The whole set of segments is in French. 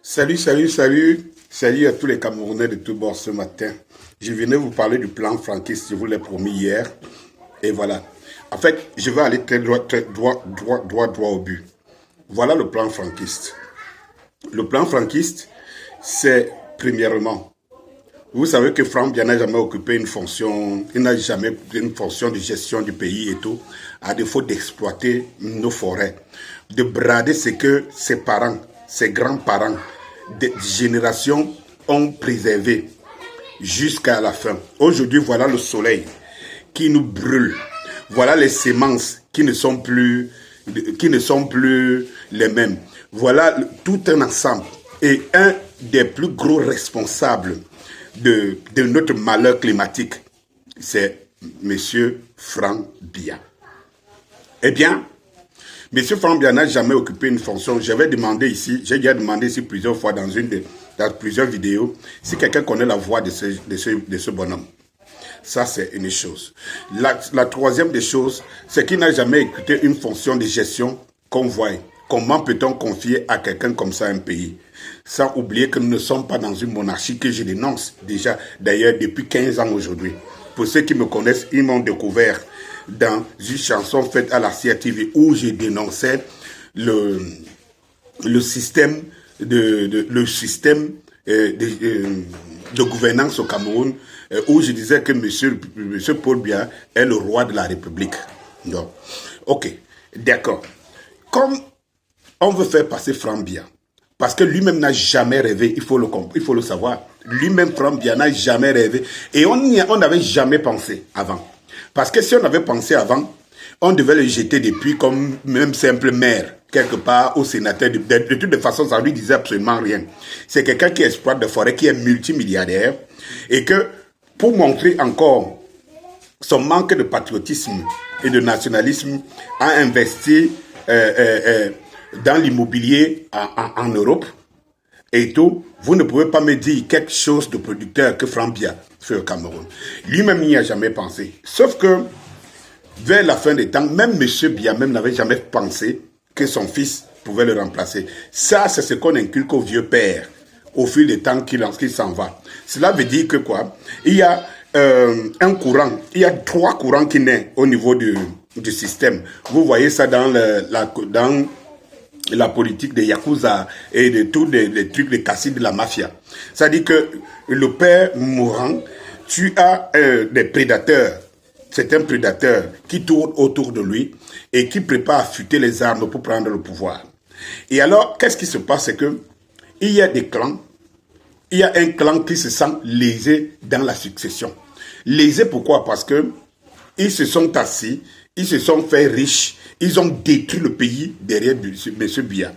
Salut à tous les Camerounais de tous bords ce matin. Je venais vous parler du plan franquiste, je vous l'ai promis hier. Et voilà. En fait, je vais aller très droit au but. Voilà le plan franquiste. Le plan franquiste, c'est premièrement, vous savez que Franck Biya n'a jamais occupé une fonction, il n'a jamais une fonction de gestion du pays et tout, à défaut d'exploiter nos forêts, de brader ce que ses parents, ses grands-parents, des générations ont préservé jusqu'à la fin. Aujourd'hui, voilà le soleil qui nous brûle. Voilà les semences qui ne sont plus les mêmes. Voilà tout un ensemble. Et un des plus gros responsables de notre malheur climatique, c'est M. Franck Biya. Eh bien, M. Franck Biya n'a jamais occupé une fonction. J'avais demandé ici, j'ai déjà demandé ici plusieurs fois dans plusieurs vidéos, si quelqu'un connaît la voix de ce bonhomme. Ça, c'est une chose. La troisième des choses, c'est qu'il n'a jamais occupé une fonction de gestion qu'on voit. Comment peut-on confier à quelqu'un comme ça un pays? Sans oublier que nous ne sommes pas dans une monarchie que je dénonce déjà, d'ailleurs, depuis 15 ans aujourd'hui. Pour ceux qui me connaissent, ils m'ont découvert dans une chanson faite à la CRTV où je dénonçais le système de gouvernance au Cameroun, où je disais que monsieur Paul Biya est le roi de la République. Donc, ok, d'accord. Comme on veut faire passer Franck Biya, parce que lui-même n'a jamais rêvé, il faut le savoir. Lui-même, Franck Biya, n'a jamais rêvé. Et on n'avait jamais pensé avant. Parce que si on avait pensé avant, on devait le jeter depuis comme même simple maire, quelque part au sénateur. De toute façon, ça lui disait absolument rien. C'est quelqu'un qui exploite des forêts, qui est multimilliardaire, et que, pour montrer encore son manque de patriotisme et de nationalisme, a investi dans l'immobilier en Europe et tout. Vous ne pouvez pas me dire quelque chose de producteur que Franck Biya fait au Cameroun. Lui-même n'y a jamais pensé. Sauf que, vers la fin des temps, même M. Biya même n'avait jamais pensé que son fils pouvait le remplacer. Ça, c'est ce qu'on inculque au vieux père au fil des temps qu'il s'en va. Cela veut dire que quoi? Il y a un courant, il y a 3 courants qui naissent au niveau du système. Vous voyez ça dans la politique des Yakuza et de tous les trucs, les caciques de la mafia. C'est-à-dire que le père mourant, tu as des prédateurs. C'est un prédateur qui tourne autour de lui et qui prépare à affûter les armes pour prendre le pouvoir. Et alors, qu'est-ce qui se passe? C'est que il y a des clans. Il y a un clan qui se sent lésé dans la succession. Lésé pourquoi? Parce que ils se sont assis, ils se sont fait riches, ils ont détruit le pays derrière M. Biya.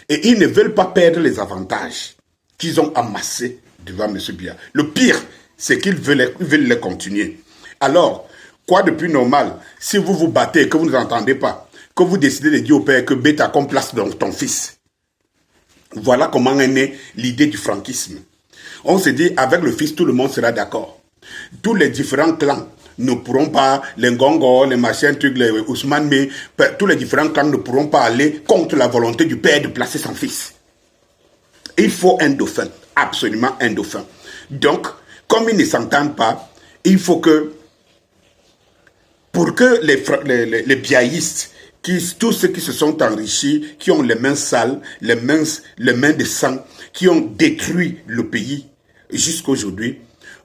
Et ils ne veulent pas perdre les avantages qu'ils ont amassés devant M. Biya. Le pire, c'est qu'ils veulent les continuer. Alors, quoi de plus normal, si vous vous battez et que vous n'entendez pas, que vous décidez de dire au père que bêta qu'on place dans ton fils. Voilà comment est née l'idée du franquisme. On se dit, avec le fils, tout le monde sera d'accord. Tous les différents clans ne pourront pas, les Ngongo, les machins, les Ousmane, mais tous les différents clans ne pourront pas aller contre la volonté du père de placer son fils. Il faut un dauphin, absolument un dauphin. Donc, comme ils ne s'entendent pas, il faut que, pour que les biaïstes, tous ceux qui se sont enrichis, qui ont les mains sales, les mains de sang, qui ont détruit le pays jusqu'aujourd'hui,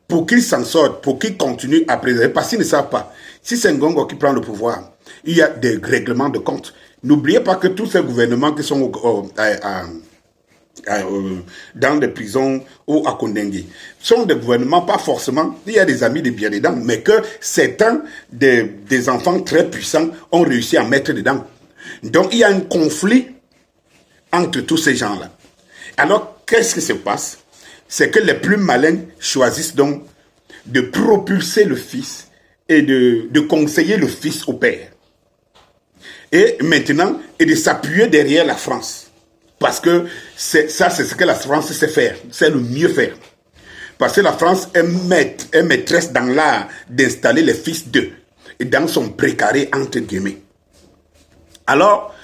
pour qu'ils s'en sortent, pour qu'ils continuent à préserver, parce qu'ils ne savent pas. Si c'est Ngongo qui prend le pouvoir, il y a des règlements de compte. N'oubliez pas que tous ces gouvernements qui sont dans les prisons ou à Kondengi sont des gouvernements, pas forcément, il y a des amis de bien dedans, mais que certains des enfants très puissants ont réussi à mettre dedans. Donc il y a un conflit entre tous ces gens-là. Alors qu'est-ce qui se passe? C'est que les plus malins choisissent donc de propulser le fils et de conseiller le fils au père. Et maintenant, et de s'appuyer derrière la France. Parce que c'est ce que la France sait faire, c'est le mieux faire. Parce que la France est maîtresse dans l'art d'installer les fils d'eux et dans son précaré entre guillemets. Alors,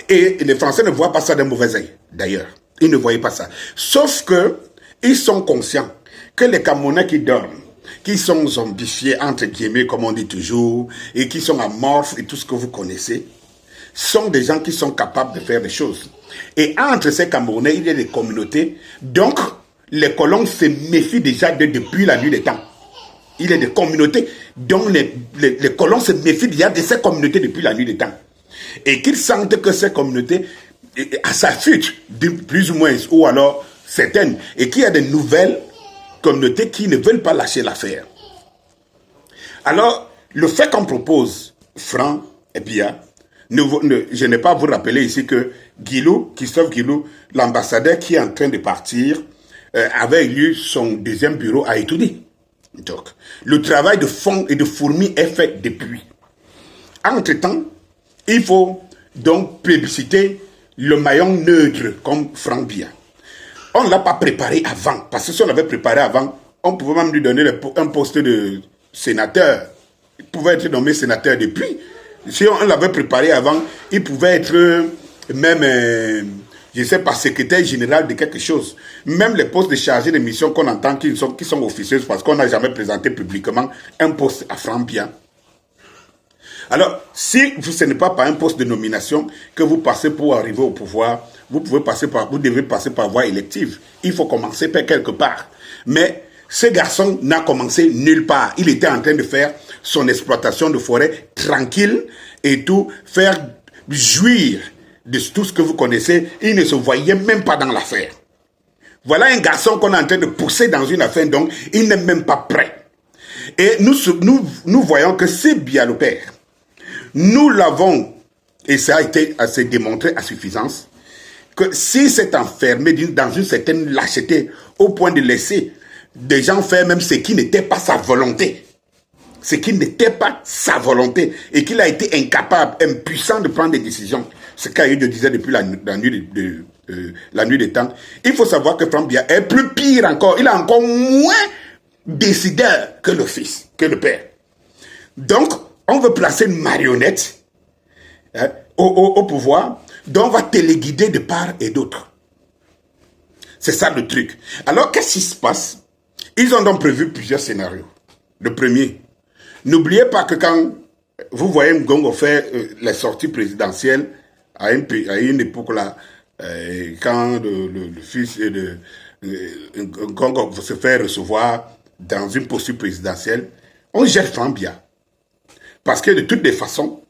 et les Français ne voient pas ça d'un mauvais œil, d'ailleurs. Ils ne voyaient pas ça. Sauf que, ils sont conscients que les Camerounais qui dorment, qui sont zombifiés, entre guillemets, comme on dit toujours, et qui sont amorphes et tout ce que vous connaissez, sont des gens qui sont capables de faire des choses. Et entre ces Camerounais, il y a des communautés. Donc, les colons se méfient déjà depuis la nuit des temps. Il y a des communautés dont les colons se méfient déjà de ces communautés depuis la nuit des temps. Et qu'ils sentent que ces communautés s'affûtent, plus ou moins, ou alors certaines, et qu'il y a de nouvelles communautés qui ne veulent pas lâcher l'affaire. Alors, le fait qu'on propose Franc et Biya, je n'ai pas à vous rappeler ici que Christophe Guilou, l'ambassadeur qui est en train de partir, avait eu son deuxième bureau à étudier. Donc, le travail de fond et de fourmi est fait depuis. Entre-temps, il faut donc plébisciter le maillon neutre comme Franc Biya. On ne l'a pas préparé avant, parce que si on l'avait préparé avant, on pouvait même lui donner un poste de sénateur. Il pouvait être nommé sénateur depuis. Si on l'avait préparé avant, il pouvait être même, je ne sais pas, secrétaire général de quelque chose. Même les postes de chargé de mission qu'on entend qui sont officieux, parce qu'on n'a jamais présenté publiquement un poste à Franc Biya. Alors, si ce n'est pas par un poste de nomination que vous passez pour arriver au pouvoir, vous devez passer par voie élective. Il faut commencer par quelque part. Mais ce garçon n'a commencé nulle part. Il était en train de faire son exploitation de forêt tranquille et tout, faire jouir de tout ce que vous connaissez. Il ne se voyait même pas dans l'affaire. Voilà un garçon qu'on est en train de pousser dans une affaire, donc il n'est même pas prêt. Et nous voyons que c'est Biya le père. Nous l'avons, et ça a été assez démontré à suffisance, que s'il s'est enfermé dans une certaine lâcheté au point de laisser des gens faire même ce qui n'était pas sa volonté. Ce qui n'était pas sa volonté. Et qu'il a été incapable, impuissant de prendre des décisions. Ce qu'Aïd disait depuis la nuit des temps. Il faut savoir que Franc Biya est plus pire encore. Il est encore moins décideur que le fils, que le père. Donc, on veut placer une marionnette au pouvoir, dont on va téléguider de part et d'autre. C'est ça le truc. Alors, qu'est-ce qui se passe? Ils ont donc prévu plusieurs scénarios. Le premier, n'oubliez pas que quand vous voyez Ngongo faire les sorties présidentielles à une époque là, quand le fils de Ngongo se fait recevoir dans une posture présidentielle, on jette Franc Biya. Parce que de toutes les façons,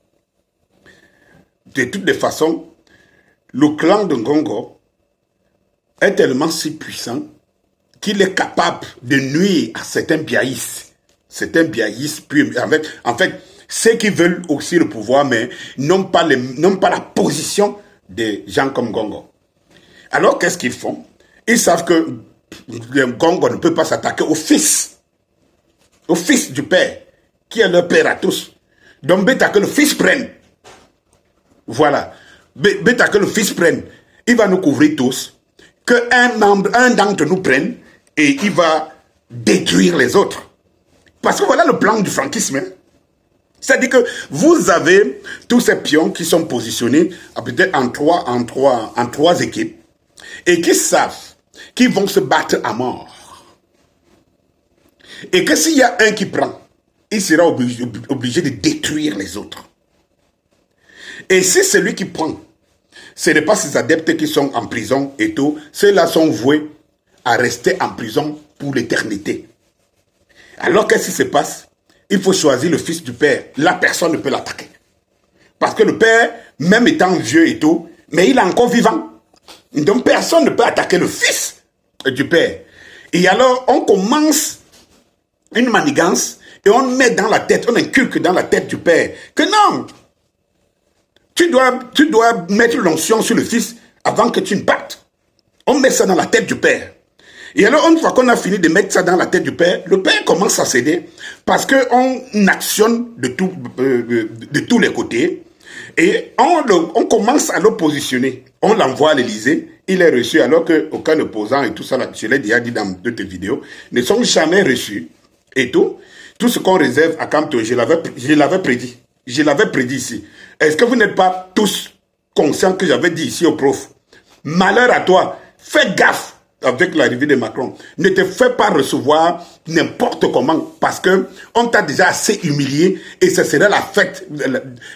le clan de Ngongo est tellement si puissant qu'il est capable de nuire à certains biaïstes. Certains biaïstes, en fait, ceux qui veulent aussi le pouvoir, mais n'ont pas la position des gens comme Ngongo. Alors, qu'est-ce qu'ils font? Ils savent que Ngongo ne peut pas s'attaquer au fils du père, qui est leur père à tous. Donc, bêta que le fils prenne. Voilà. Bêta que le fils prenne. Il va nous couvrir tous. Un d'entre nous prenne et il va détruire les autres. Parce que voilà le plan du franquisme. C'est-à-dire que vous avez tous ces pions qui sont positionnés peut-être en trois équipes et qui savent qu'ils vont se battre à mort. Et que s'il y a un qui prend, il sera obligé de détruire les autres. Et si celui qui prend, ce n'est pas ses adeptes qui sont en prison et tout, ceux-là sont voués à rester en prison pour l'éternité. Alors qu'est-ce qui se passe? Il faut choisir le fils du père. La personne ne peut l'attaquer. Parce que le père, même étant vieux et tout, mais il est encore vivant. Donc personne ne peut attaquer le fils du père. Et alors on commence une manigance et on met dans la tête, on inculque dans la tête du père que non, tu dois mettre l'onction sur le fils avant que tu ne partes. On met ça dans la tête du père. Et alors, une fois qu'on a fini de mettre ça dans la tête du père, le père commence à céder parce qu'on actionne de tous les côtés et on commence à le positionner. On l'envoie à l'Élysée, il est reçu alors qu'aucun opposant et tout ça, je l'ai déjà dit dans d'autres vidéos, ne sont jamais reçus. Et tout ce qu'on réserve à Camto, je l'avais prédit. Je l'avais prédit ici. Est-ce que vous n'êtes pas tous conscients que j'avais dit ici au prof? Malheur à toi, fais gaffe avec l'arrivée de Macron. Ne te fais pas recevoir n'importe comment parce que on t'a déjà assez humilié et ce serait la fête,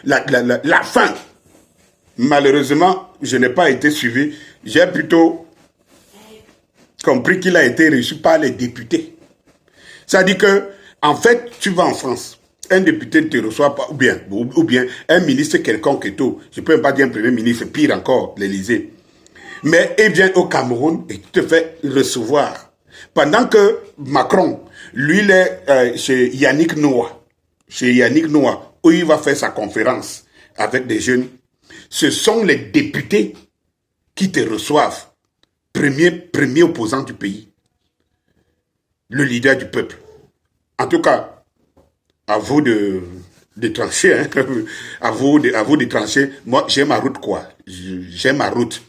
la fin. Malheureusement, je n'ai pas été suivi. J'ai plutôt compris qu'il a été reçu par les députés. C'est-à-dire que, en fait, tu vas en France, un député ne te reçoit pas, ou bien un ministre quelconque et tout. Je ne peux pas dire un premier ministre, pire encore, l'Élysée. Mais il vient au Cameroun et te fait recevoir. Pendant que Macron, lui, il est chez Yannick Noah. Chez Yannick Noah, où il va faire sa conférence avec des jeunes. Ce sont les députés qui te reçoivent. Premier opposant du pays. Le leader du peuple. En tout cas, à vous de trancher. Hein? À vous de trancher. Moi, j'ai ma route, quoi. J'ai ma route.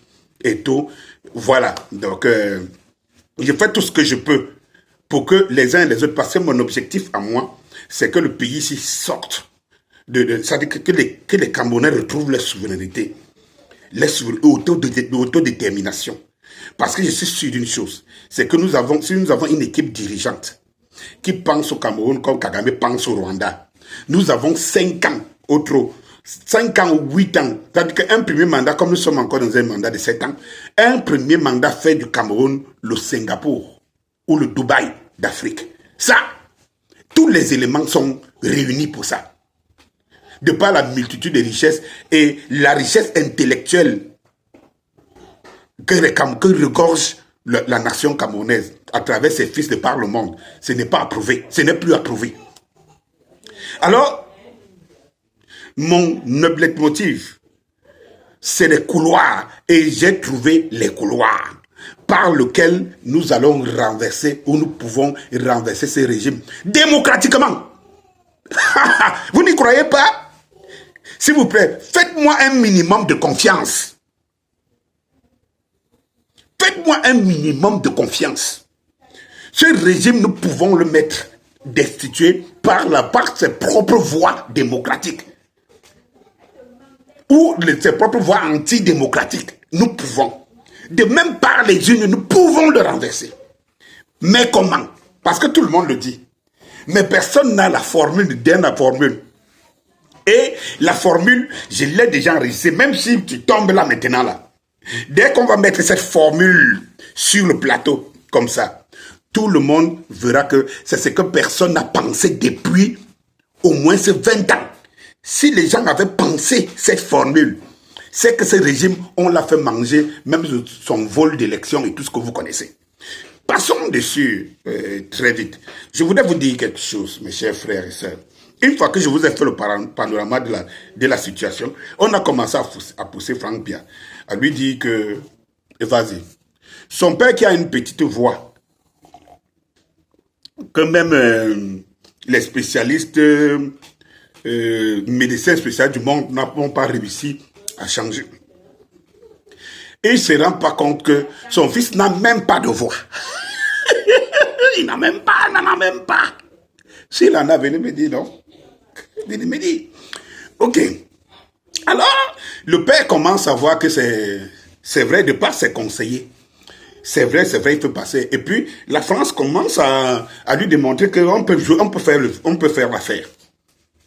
Et tout. Voilà. Donc, je fais tout ce que je peux pour que les uns et les autres, parce que mon objectif à moi, c'est que le pays ici sorte. C'est-à-dire que les Camerounais retrouvent leur souveraineté, l'autodétermination. Parce que je suis sûr d'une chose, c'est que si nous avons une équipe dirigeante qui pense au Cameroun comme Kagame pense au Rwanda, nous avons 5 ans au trop. 5 ans ou 8 ans, c'est-à-dire qu'un premier mandat, comme nous sommes encore dans un mandat de 7 ans, un premier mandat fait du Cameroun le Singapour ou le Dubaï d'Afrique. Ça, tous les éléments sont réunis pour ça. De par la multitude de richesses et la richesse intellectuelle que regorge la nation camerounaise à travers ses fils de par le monde, ce n'est pas approuvé, ce n'est plus approuvé. Alors, mon leitmotiv, c'est les couloirs. Et j'ai trouvé les couloirs par lesquels nous allons renverser, ou nous pouvons renverser ce régime démocratiquement. Vous n'y croyez pas? S'il vous plaît, faites-moi un minimum de confiance. Faites-moi un minimum de confiance. Ce régime, nous pouvons le mettre destitué par ses propres voies démocratiques. Ou ses propres voies antidémocratiques. Nous pouvons. De même par les unes, nous pouvons le renverser. Mais comment? Parce que tout le monde le dit. Mais personne n'a la formule, la formule. Et la formule, je l'ai déjà enregistrée, même si tu tombes là maintenant là. Dès qu'on va mettre cette formule sur le plateau, comme ça, tout le monde verra que c'est ce que personne n'a pensé depuis au moins ces 20 ans. Si les gens avaient pensé cette formule, c'est que ce régime, on l'a fait manger, même son vol d'élection et tout ce que vous connaissez. Passons dessus très vite. Je voudrais vous dire quelque chose, mes chers frères et sœurs. Une fois que je vous ai fait le panorama de la situation, on a commencé à pousser Franck Biya, à lui dire que, vas-y, son père qui a une petite voix, que même les spécialistes, médecins spécialistes du monde n'ont pas réussi à changer. Et il ne se rend pas compte que son fils n'a même pas de voix. Il n'en a même pas. S'il en a, venez me dire, non? Venez me dire. Ok. Alors, le père commence à voir que c'est vrai de par ses conseillers. C'est vrai, il peut passer. Et puis, la France commence à lui démontrer qu'on peut faire l'affaire.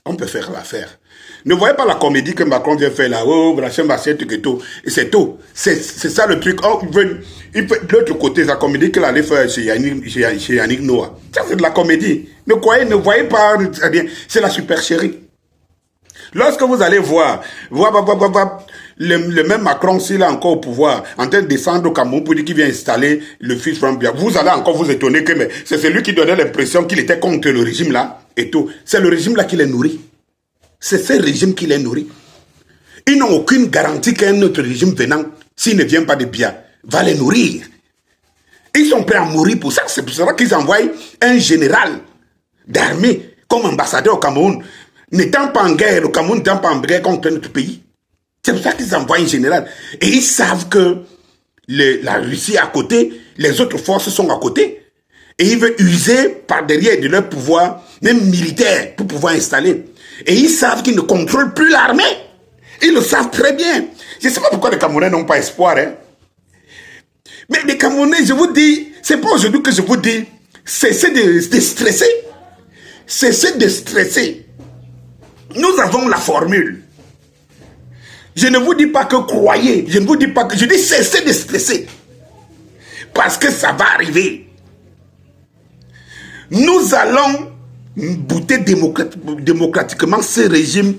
On peut faire l'affaire. Ne voyez pas la comédie que Macron vient faire là-haut, Brachem, Bassiette, et tout. Et c'est tout. C'est ça le truc. Oh, il peut, de l'autre côté, la comédie qu'il allait faire chez Yannick Noah. Ça, c'est de la comédie. Ne voyez pas, c'est la supercherie. Lorsque vous allez voir le même Macron, s'il est encore au pouvoir, en train de descendre au Cameroun pour dire qu'il vient installer le fils Franck Biya, vous allez encore vous étonner que c'est celui qui donnait l'impression qu'il était contre le régime là et tout. C'est le régime là qui les nourrit. C'est ce régime qui les nourrit. Ils n'ont aucune garantie qu'un autre régime venant, s'il ne vient pas de Biya, va les nourrir. Ils sont prêts à mourir pour ça. C'est pour ça qu'ils envoient un général d'armée comme ambassadeur au Cameroun. N'étant pas en guerre, le Cameroun n'étant pas en guerre contre notre pays. C'est pour ça qu'ils envoient un général. Et ils savent que la Russie est à côté, les autres forces sont à côté. Et ils veulent user par derrière de leur pouvoir, même militaire, pour pouvoir installer. Et ils savent qu'ils ne contrôlent plus l'armée. Ils le savent très bien. Je ne sais pas pourquoi les Camerounais n'ont pas espoir. Hein. Mais les Camerounais, je vous dis, c'est pas aujourd'hui que je vous dis, cessez de stresser. Cessez de stresser. Nous avons la formule. Je ne vous dis pas que croyez, je ne vous dis pas que, je dis cessez de stresser. Parce que ça va arriver. Nous allons bouter démocratiquement ce régime.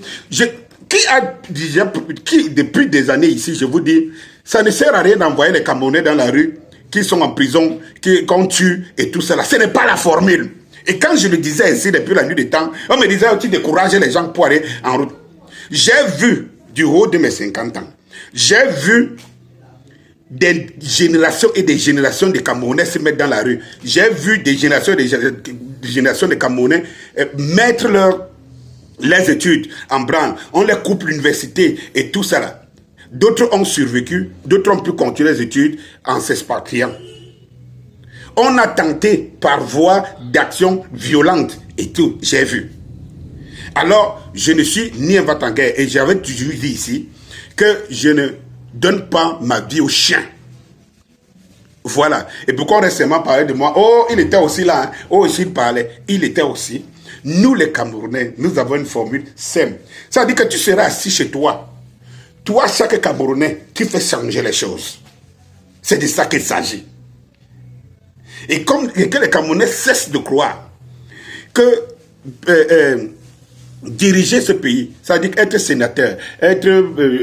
Qui depuis des années ici, je vous dis, ça ne sert à rien d'envoyer les Camerounais dans la rue, qui sont en prison, qu'on tue et tout cela. Ce n'est pas la formule. Et quand je le disais ici depuis la nuit des temps, on me disait aussi décourager les gens pour aller en route. J'ai vu, du haut de mes 50 ans, j'ai vu des générations et des générations de Camerounais se mettre dans la rue. J'ai vu des générations et des générations de Camerounais mettre leurs études en branle. On les coupe l'université et tout ça là. D'autres ont survécu, d'autres ont pu continuer les études en s'expatriant. On a tenté par voie d'action violente et tout, j'ai vu. Alors, je ne suis ni un va-t-en-guerre et j'avais toujours dit ici que je ne donne pas ma vie aux chiens. Voilà. Et pourquoi récemment parlait de moi? Oh, il était aussi là. Hein. Oh, il parlait. Il était aussi. Nous, les Camerounais, nous avons une formule simple. Ça veut dire que tu seras assis chez toi. Toi, chaque Camerounais, qui fait changer les choses. C'est de ça qu'il s'agit. Et que les Camerounais cessent de croire que diriger ce pays, ça veut dire être sénateur, être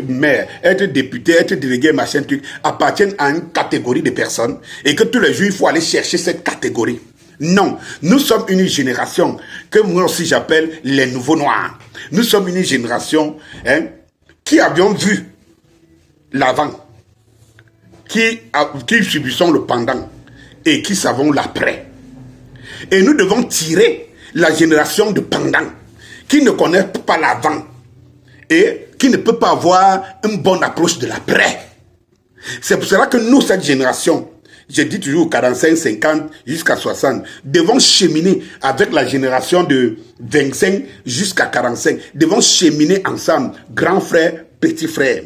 maire, être député, être délégué, machin truc, appartiennent à une catégorie de personnes et que tous les jours, il faut aller chercher cette catégorie. Non, nous sommes une génération que moi aussi j'appelle les nouveaux noirs. Nous sommes une génération qui avions vu l'avant, qui subissons le pendant et qui savons l'après. Et nous devons tirer la génération de pendant qui ne connaît pas l'avant et qui ne peut pas avoir une bonne approche de l'après. C'est pour cela que nous, cette génération, je dis toujours 45, 50 jusqu'à 60, devons cheminer avec la génération de 25 jusqu'à 45, devons cheminer ensemble, grand frère, petit frère.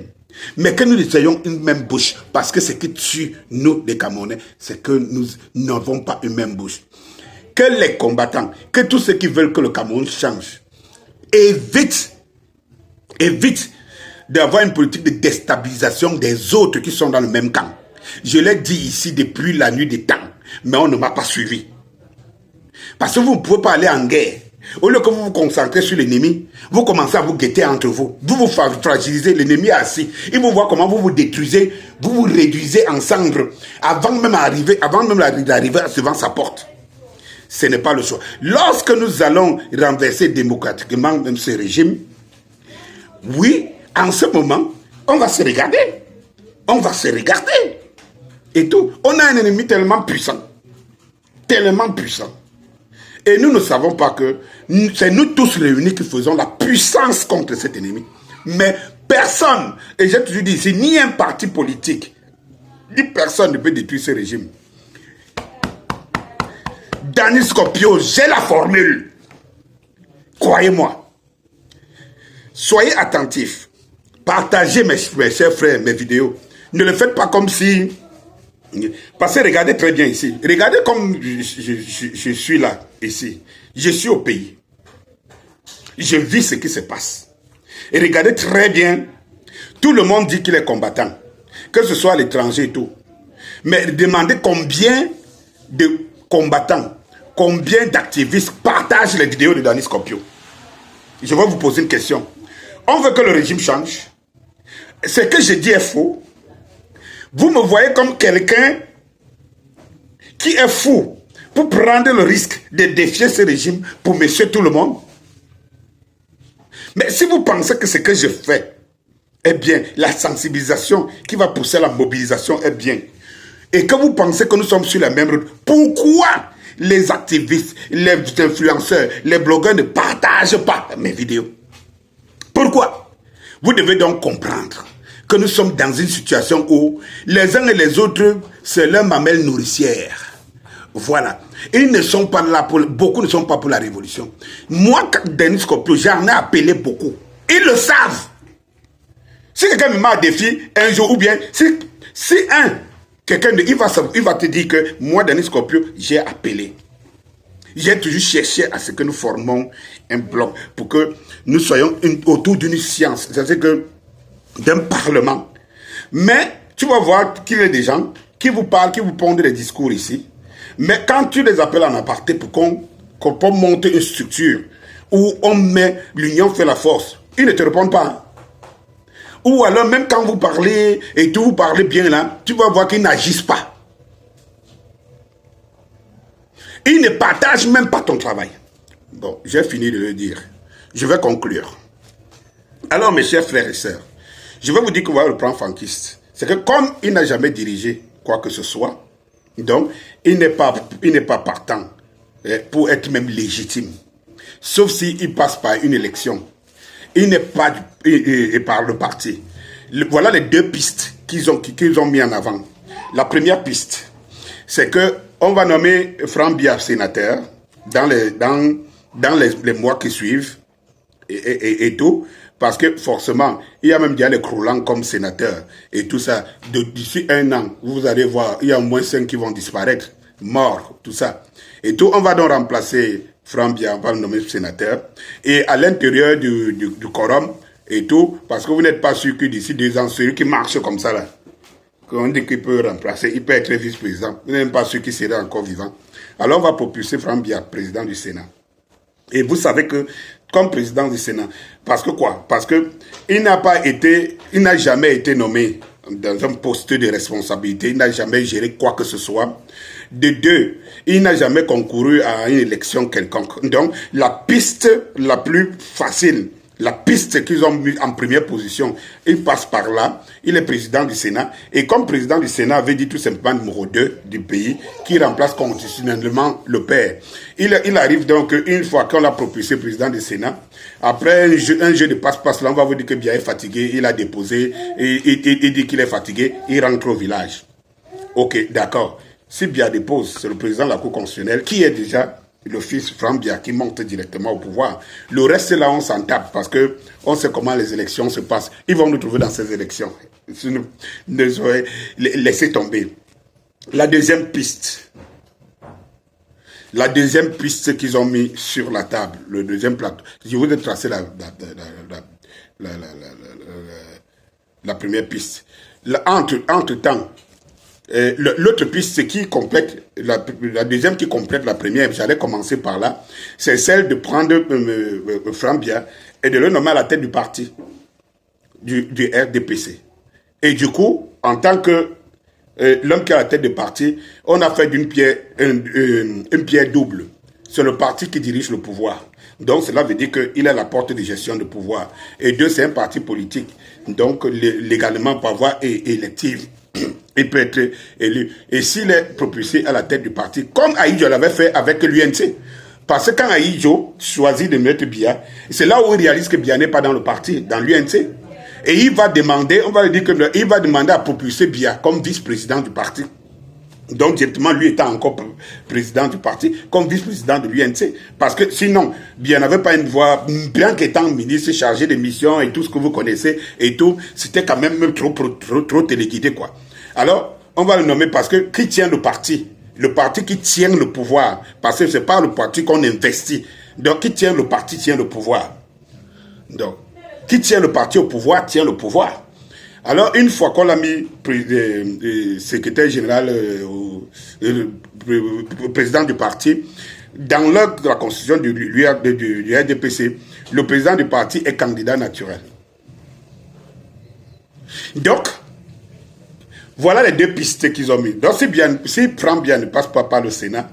Mais que nous ayons une même bouche, parce que ce qui tue nous, les Camerounais, c'est que nous n'avons pas une même bouche. Que les combattants, que tous ceux qui veulent que le Cameroun change, évite d'avoir une politique de déstabilisation des autres qui sont dans le même camp. Je l'ai dit ici depuis la nuit des temps, mais on ne m'a pas suivi. Parce que vous ne pouvez pas aller en guerre. Au lieu que vous vous concentrez sur l'ennemi, vous commencez à vous guetter entre vous. Vous vous fragilisez, l'ennemi est assis. Il vous voit comment vous vous détruisez, vous vous réduisez en cendres avant même d'arriver devant sa porte. Ce n'est pas le choix. Lorsque nous allons renverser démocratiquement même ce régime, oui, en ce moment, on va se regarder. On va se regarder. Et tout. On a un ennemi tellement puissant. Tellement puissant. Et nous ne savons pas que c'est nous tous réunis qui faisons la puissance contre cet ennemi. Mais personne, et j'ai toujours dit ici, ni un parti politique, ni personne ne peut détruire ce régime. Dani Scopio, j'ai la formule. Croyez-moi. Soyez attentifs. Partagez mes chers frères, mes vidéos. Ne le faites pas comme si... Parce que regardez très bien ici. Regardez comme je suis là, ici. Je suis au pays. Je vis ce qui se passe. Et regardez très bien. Tout le monde dit qu'il est combattant. Que ce soit à l'étranger et tout. Mais demandez combien de combattants, combien d'activistes partagent les vidéos de Dani Scopio. Je vais vous poser une question. On veut que le régime change. Ce que je dis est faux. Vous me voyez comme quelqu'un qui est fou pour prendre le risque de défier ce régime pour monsieur tout le monde. Mais si vous pensez que ce que je fais est bien, la sensibilisation qui va pousser la mobilisation est bien, et que vous pensez que nous sommes sur la même route, pourquoi les activistes, les influenceurs, les blogueurs ne partagent pas mes vidéos? Pourquoi? Vous devez donc comprendre que nous sommes dans une situation où les uns et les autres, c'est leur mamelle nourricière. Voilà. Ils ne sont pas là pour... Beaucoup ne sont pas pour la révolution. Moi, Dani Scopio, j'en ai appelé beaucoup. Ils le savent. Si quelqu'un me met à défi un jour, ou bien si un il va te dire que moi, Denis Scorpio, j'ai appelé. J'ai toujours cherché à ce que nous formons un bloc pour que nous soyons autour d'une science, c'est-à-dire que d'un parlement. Mais tu vas voir qu'il y a des gens qui vous parlent, qui vous pondent des discours ici. Mais quand tu les appelles en aparté pour qu'on monte une structure où on met l'union fait la force, ils ne te répondent pas. Ou alors même quand vous parlez et tout, vous parlez bien là, tu vas voir qu'ils n'agissent pas. Ils ne partagent même pas ton travail. Bon, j'ai fini de le dire. Je vais conclure. Alors mes chers frères et sœurs, je vais vous dire que voilà le plan franquiste. C'est que comme il n'a jamais dirigé quoi que ce soit, donc il n'est pas partant pour être même légitime. Sauf s'il passe par une élection. Il n'est pas par le parti. Voilà les deux pistes qu'ils ont mis en avant. La première piste, c'est que on va nommer Franck Biya sénateur dans les mois qui suivent et tout, parce que forcément, il y a même déjà les croulants comme sénateur et tout ça. D'ici un an, vous allez voir, il y a au moins 5 qui vont disparaître, morts, tout ça. Et tout, on va donc remplacer Franck Biya, on va le nommer sénateur. Et à l'intérieur du quorum et tout, parce que vous n'êtes pas sûr que d'ici 2 ans, celui qui marche comme ça là, on dit qu'il peut remplacer, il peut être vice-président. Vous n'êtes même pas sûr qu'il serait encore vivant. Alors on va propulser Franck Biya, président du Sénat. Et vous savez que, comme président du Sénat, parce que quoi? Parce que il n'a jamais été nommé dans un poste de responsabilité, il n'a jamais géré quoi que ce soit. De deux, il n'a jamais concouru à une élection quelconque. Donc, la piste la plus facile, la piste qu'ils ont mis en première position, il passe par là, il est président du Sénat, et comme président du Sénat avait dit tout simplement numéro 2 du pays, qui remplace constitutionnellement le père. Il arrive donc, une fois qu'on l'a propulsé président du Sénat, après un jeu de passe-passe, là, on va vous dire que Biya est fatigué, il a déposé, il dit qu'il est fatigué, il rentre au village. Ok, d'accord. Si Biya dépose, c'est le président de la Cour constitutionnelle, qui est déjà le fils Franck Biya, qui monte directement au pouvoir. Le reste, là, on s'en tape, parce que on sait comment les élections se passent. Ils vont nous trouver dans ces élections. Laissez tomber. La deuxième piste qu'ils ont mis sur la table, le deuxième plateau, je vous ai tracé la première piste. Entre-temps, l'autre piste, c'est qui complète, la deuxième qui complète la première, j'allais commencer par là, c'est celle de prendre Franck Biya et de le nommer à la tête du parti, du RDPC. Et du coup, en tant que l'homme qui est à la tête du parti, on a fait d'une pierre une pierre double. C'est le parti qui dirige le pouvoir. Donc cela veut dire qu'il a la porte de gestion de pouvoir. Et deux, c'est un parti politique. Donc légalement, par voie élective, il peut être élu. Et s'il est propulsé à la tête du parti, comme Ahidjo l'avait fait avec l'UNC. Parce que quand Ahidjo choisit de mettre Biya, c'est là où il réalise que Biya n'est pas dans le parti, dans l'UNC. Et il va demander, on va lui dire qu'il va demander à propulser Biya comme vice-président du parti. Donc directement, lui étant encore président du parti, comme vice-président de l'UNC. Parce que sinon, Biya n'avait pas une voix, bien qu'étant ministre chargé des missions et tout ce que vous connaissez et tout, c'était quand même trop téléguidé, quoi. Alors, on va le nommer parce que qui tient le parti qui tient le pouvoir, parce que c'est pas le parti qu'on investit. Donc, qui tient le parti tient le pouvoir. Donc, qui tient le parti au pouvoir tient le pouvoir. Alors, une fois qu'on l'a mis secrétaire général, président du parti, dans l'ordre de la constitution du RDPC, le président du parti est candidat naturel. Donc, voilà les deux pistes qu'ils ont mis. Donc, si Franck Biya ne passe pas par le Sénat,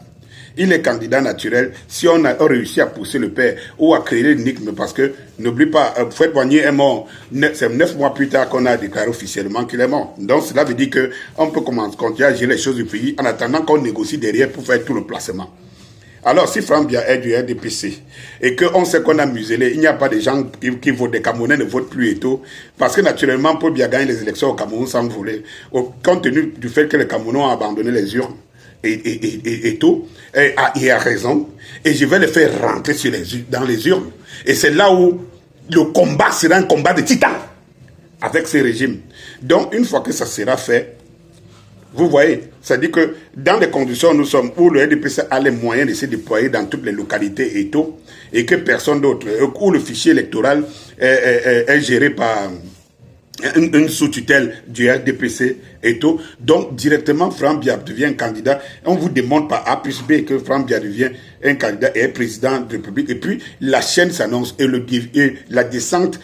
il est candidat naturel. Si on a réussi à pousser le père ou à créer l'énigme, parce que, n'oublie pas, Fouet Boigny est mort. C'est 9 mois plus tard qu'on a déclaré officiellement qu'il est mort. Donc, cela veut dire qu'on peut continuer à gérer les choses du pays en attendant qu'on négocie derrière pour faire tout le placement. Alors, si Franck Biya est du RDPC et qu'on sait qu'on a muselé, il n'y a pas de gens qui votent, des Camerounais ne votent plus et tout, parce que naturellement, Paul Biya gagne les élections au Cameroun sans voler, compte tenu du fait que les Camerounais ont abandonné les urnes et tout, et il a raison, et je vais les faire rentrer dans les urnes. Et c'est là où le combat sera un combat de titans avec ces régimes. Donc, une fois que ça sera fait, Vous voyez, ça dit que dans les conditions où nous sommes, où le RDPC a les moyens de se déployer dans toutes les localités et tout, et que personne d'autre, où le fichier électoral est géré par une sous-tutelle du RDPC et tout, donc directement Franck Biya devient un candidat. On vous demande par A plus B que Franck Biya devient un candidat et un président de la République. Et puis la chaîne s'annonce et la descente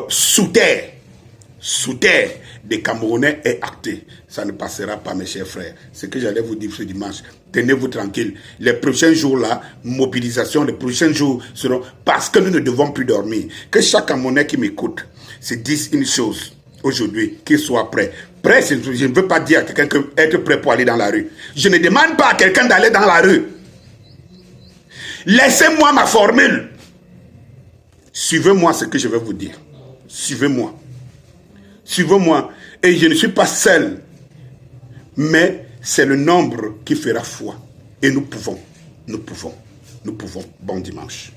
sous terre des Camerounais est actée. Ça ne passera pas, mes chers frères. Ce que j'allais vous dire ce dimanche. Tenez-vous tranquille. Les prochains jours là, mobilisation, les prochains jours seront parce que nous ne devons plus dormir. Que chaque Camerounais qui m'écoute se dise une chose aujourd'hui, qu'il soit prêt. Prêt, je ne veux pas dire à quelqu'un être prêt pour aller dans la rue. Je ne demande pas à quelqu'un d'aller dans la rue. Laissez-moi ma formule. Suivez-moi ce que je vais vous dire. Suivez-moi. Suivez-moi. Et je ne suis pas seul. Mais c'est le nombre qui fera foi. Et nous pouvons. Bon dimanche.